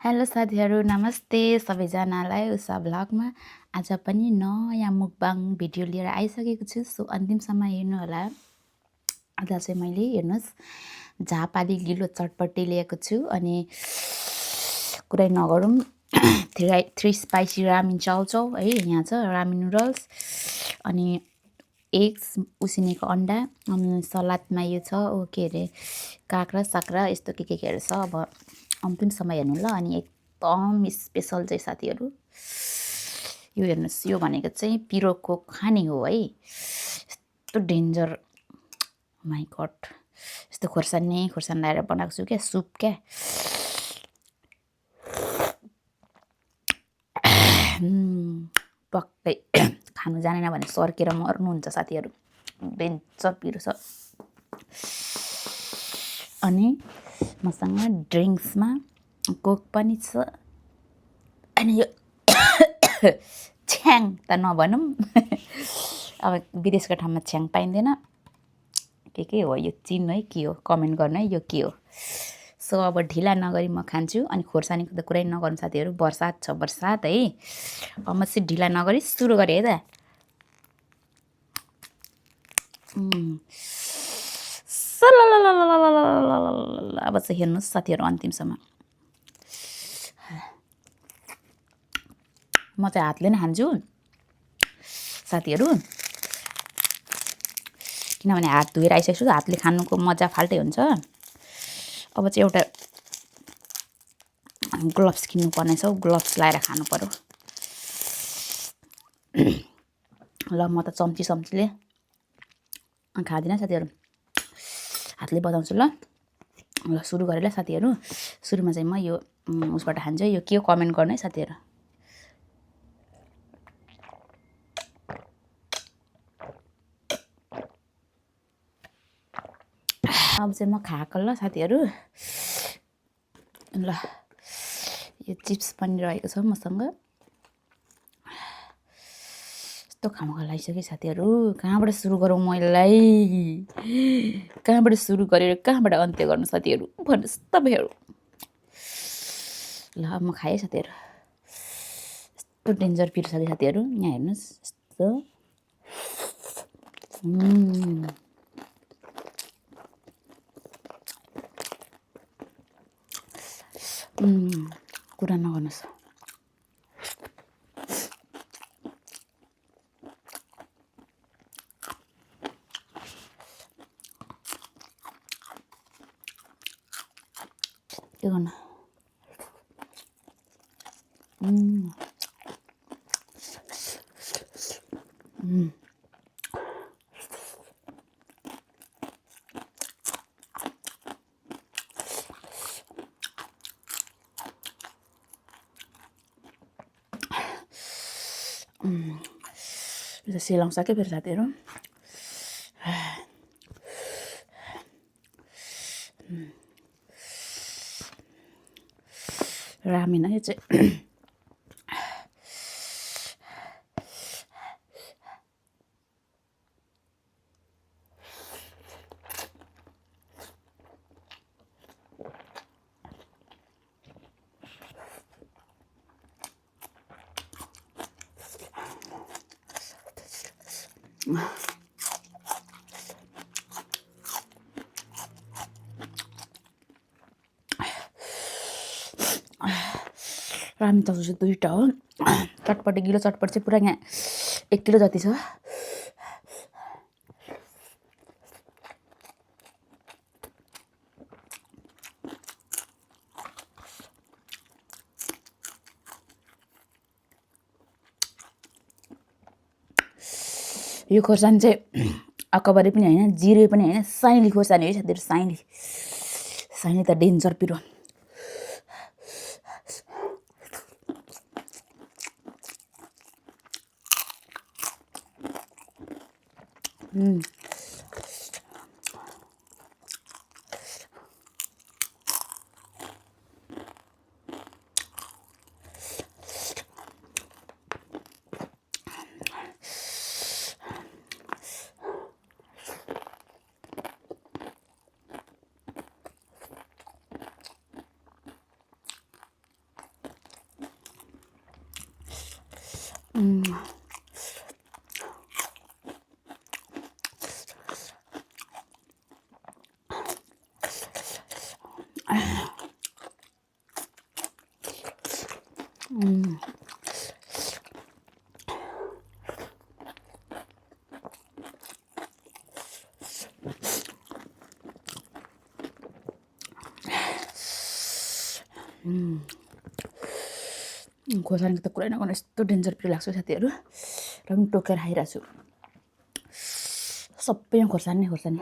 Hello साथीहरू नमस्ते सबैजनालाई उषा भ्लगमा आज पनि नयाँ मुकबाङ भिडियो लिएर आइसकेको छु। सो अन्तिमसम्म हेर्नु होला। आज चाहिँ मैले हेर्नुहोस् झापाली गिलो चटपटी लिएको छु अनि कुरै नगरौँ थ्री स्पाइसी रामेन चाउचाउ है, यहाँ छ रामेन नुडल्स अनि एग्स उसिनेको अन्डा अनि सलादमा यो छ के अरे काँक्रा साक्रा यस्तो के छ। अब अन्तिमसम्म हेर्नु ल। अनि एकदम स्पेसल चाहिँ साथीहरू यो हेर्नुहोस्, यो भनेको चाहिँ पिरोको खाने हो है। यस्तो डेन्जर, माई गड, यस्तो खोर्सानी लाएर बनाएको छु क्या, सुप क्या। टक्कै खानु जानेन भने सर्केर मर्नुहुन्छ साथीहरू, डेन्जर पिरो छ। अनि मसँग ड्रिङ्क्समा कोक पनि छ अनि यो छ्याङ त नभनौँ अब विदेशको ठाउँमा छ्याङ पाइँदैन। के हो यो चिन है, के हो कमेन्ट गर्नु है, यो के हो। सो अब ढिला नगरी म खान्छु। अनि खोर्सानीको त कुरै नगर्नु साथीहरू, बर्सात छ बर्सात है। अब म चाहिँ ढिला नगरी सुरु गरेँ है त। अब चाहिँ हेर्नुहोस् साथीहरू अन्तिमसम्म। म चाहिँ हातले नै खान्छु साथीहरू, किनभने हात धोएर आइसकेछु। हातले खानुको मजा फाल्टै हुन्छ। अब चाहिँ एउटा ग्लोभ्स किन्नुपर्ने छ, ग्लोभ्स लाएर खानु पर्यो। ल म त चम्चीले खाँदिनँ साथीहरू, हातले बजाउँछु ल। ल सुरु गरेँ ल साथीहरू। सुरुमा चाहिँ म यो उसबाट खान्छु। यो के हो कमेन्ट गर्नु है साथीहरू। अब चाहिँ म खाएको ल साथीहरू। ल यो चिप्स पनि रहेको छ मसँग। यस्तो खानुको लागिसक्यो साथीहरू, कहाँबाट सुरु गरौँ मैले, कहाँबाट सुरु गरेर कहाँबाट अन्त्य गर्नु साथीहरू, भन्नुहोस् तपाईँहरू। ल अब म खाएँ साथीहरू। यस्तो डेन्जर पिरो छ कि साथीहरू, यहाँ हेर्नुहोस् यस्तो। कुरा नगर्नुहोस्। के गर्नु। यो सेलाउँछ क्या फेरि साथीहरू। रामेन यो चाहिँ। रामेन चाउचाउ चाहिँ 2टा हो। चटपटी गिलो चटपटी चाहिँ पुरा यहाँ 1 किलो जति छ। यो खोर्सानी चाहिँ अकबरी पनि होइन, जिरे पनि होइन, साइली खोर्सानी है साथीहरू, साइली त डेन्जर पिरो। खोर्सानीको त कुरै नगर्नु यस्तो डेन्जर पिरो लाग्छ साथीहरू र पनि टोकेर खाइरहेको छु सबैमा खोर्सानी खोर्सानी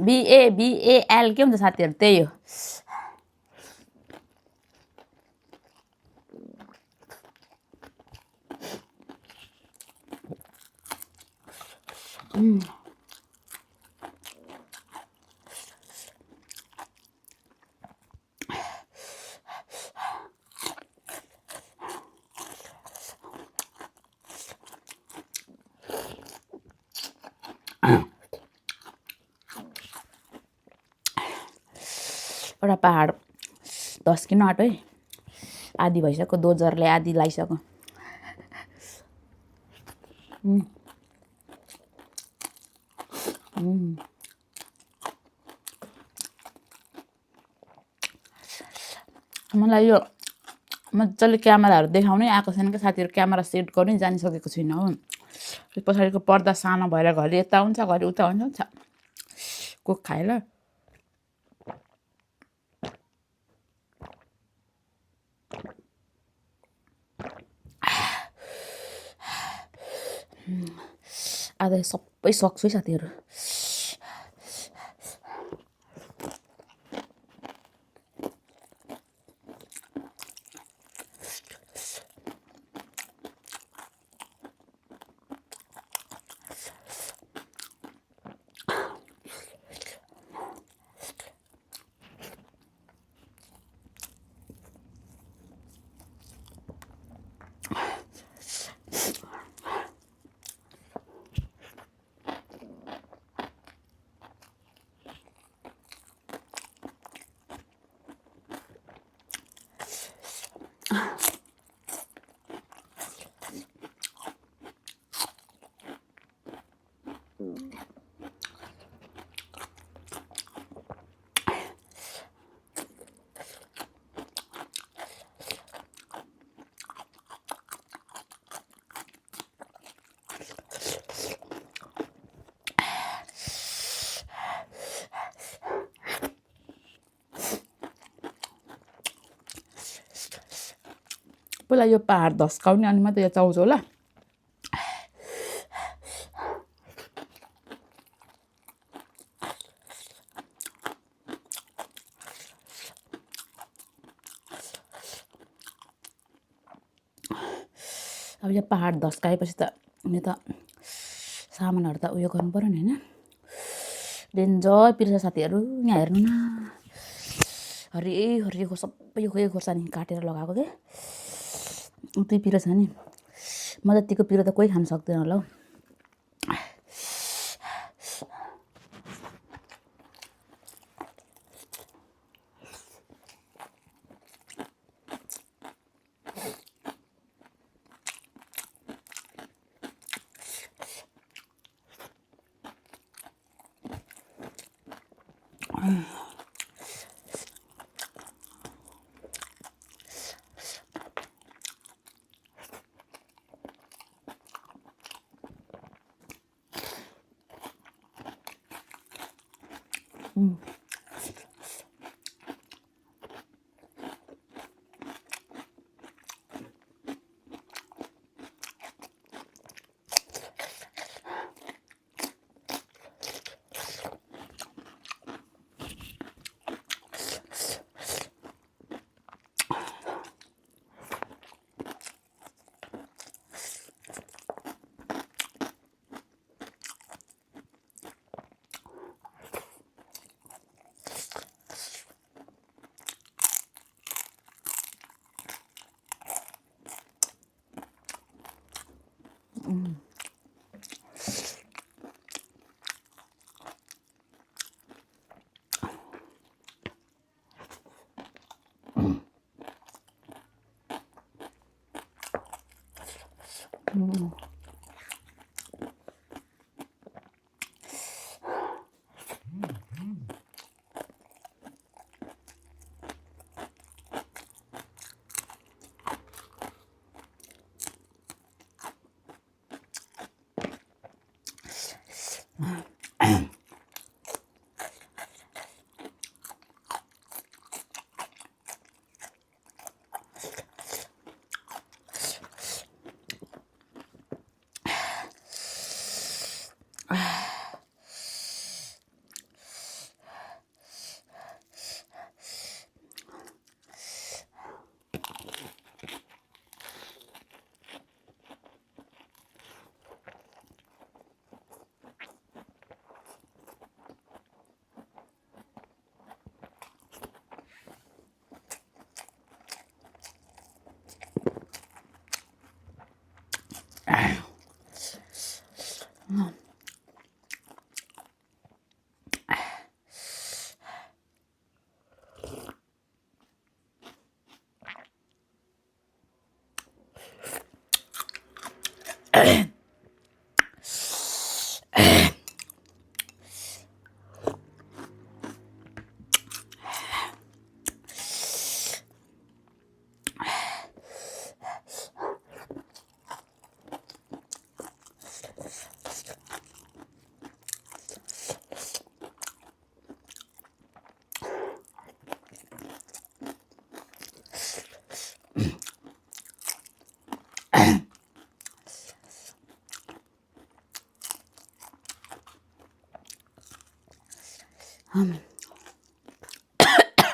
BABAL के हुन्छ साथीहरू त्यही हो एउटा पहाड 10 किलो आँटो है आधी भइसक्यो दोजरले आधी लाइसक्यो मलाई यो मजाले क्यामेराहरू देखाउनै आएको छैन क्या साथीहरू क्यामेरा सेट गर्नै जानिसकेको छुइनँ हो पछाडिको पर्दा सानो भएर घरि यता हुन्छ घरि उता हुन्छ कोक खाएर आज सबै सक्छु है साथीहरू पहिला यो पहाड धस्काउने अनि मात्रै यो चाउचाउ ल अब यो पहाड धस्काएपछि त अनि त सामानहरू त उयो गर्नु पर्यो नि होइन डेन्जर पिर्छ साथीहरू यहाँ हेर्नु न हरियो सबै यो खोर्सानी काटेर लगाएको के उति पिरो छ नि म जतिको पिरो त कोही खान सक्दैन होला हौ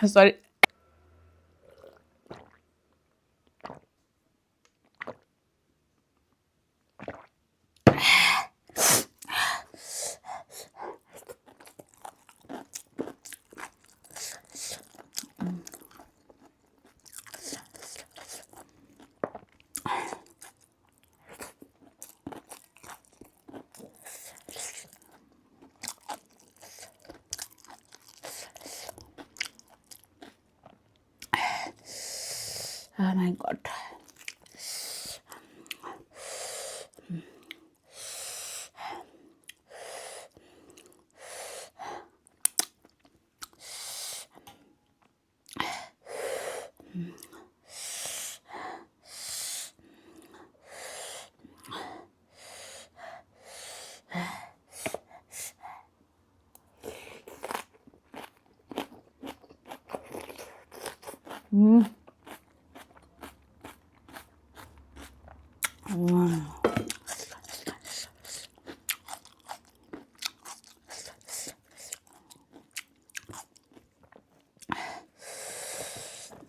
Sorry. Oh my God.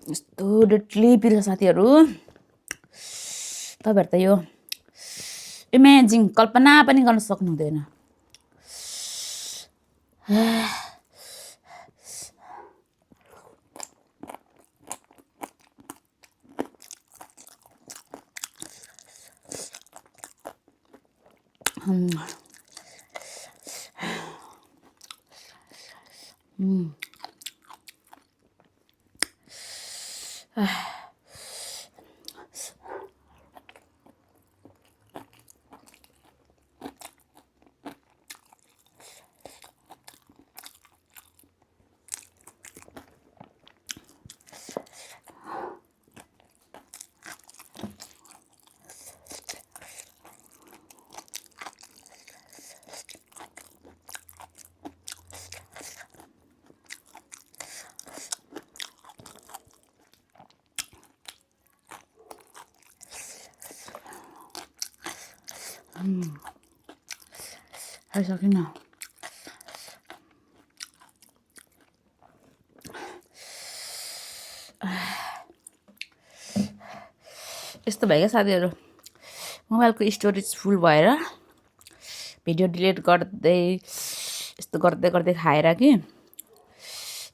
यस्तो डेडली पिर्छ साथीहरू। तपाईँहरू त यो इमेजिङ कल्पना पनि गर्न सक्नुहुँदैन। खाइसकिन। यस्तो भयो क्या साथीहरू, मोबाइलको स्टोरेज फुल भएर भिडियो डिलिट गर्दै यस्तो गर्दै गर्दै खाएर कि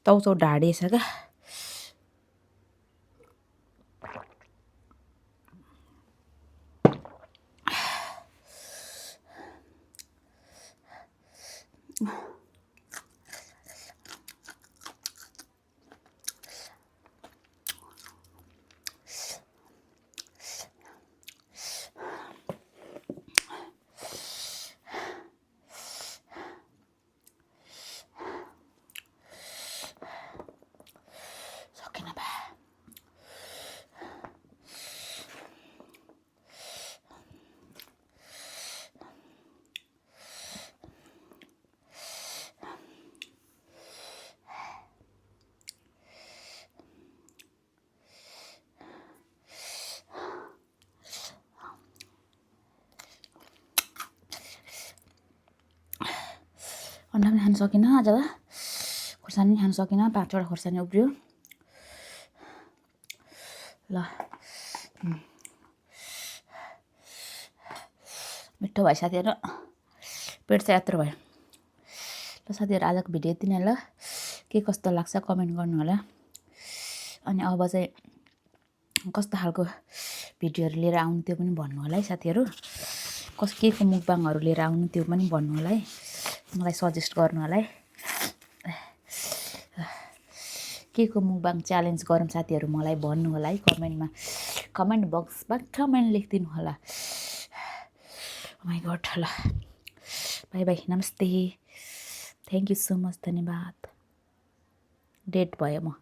टाउचाउ ढाडिएछ क्या। अन्डा पनि खानु सकिनँ आज त, खोर्सानी पनि खानु सकिनँ, 5वटा खोर्सानी उब्रियो। ल मिठो भयो साथीहरू, पेट चाहिँ यत्रो भयो। ल साथीहरू आजको भिडियो यति नै। ल के कस्तो लाग्छ कमेन्ट गर्नु होला। अनि अब चाहिँ कस्तो खालको भिडियोहरू लिएर आउनु त्यो पनि भन्नु होला है साथीहरू। के को मुकबाङहरू लिएर आउनु त्यो पनि भन्नु होला है, मलाई सजेस्ट गर्नु होला है। के को मुकबाङ च्यालेन्ज गरौँ साथीहरू मलाई भन्नु होला है कमेन्टमा, कमेन्ट बक्समा कमेन्ट लेखिदिनु होला। My God. ल बाई बाई, नमस्ते, थ्याङ्क यू सो मच, धन्यवाद। डेट भयो म।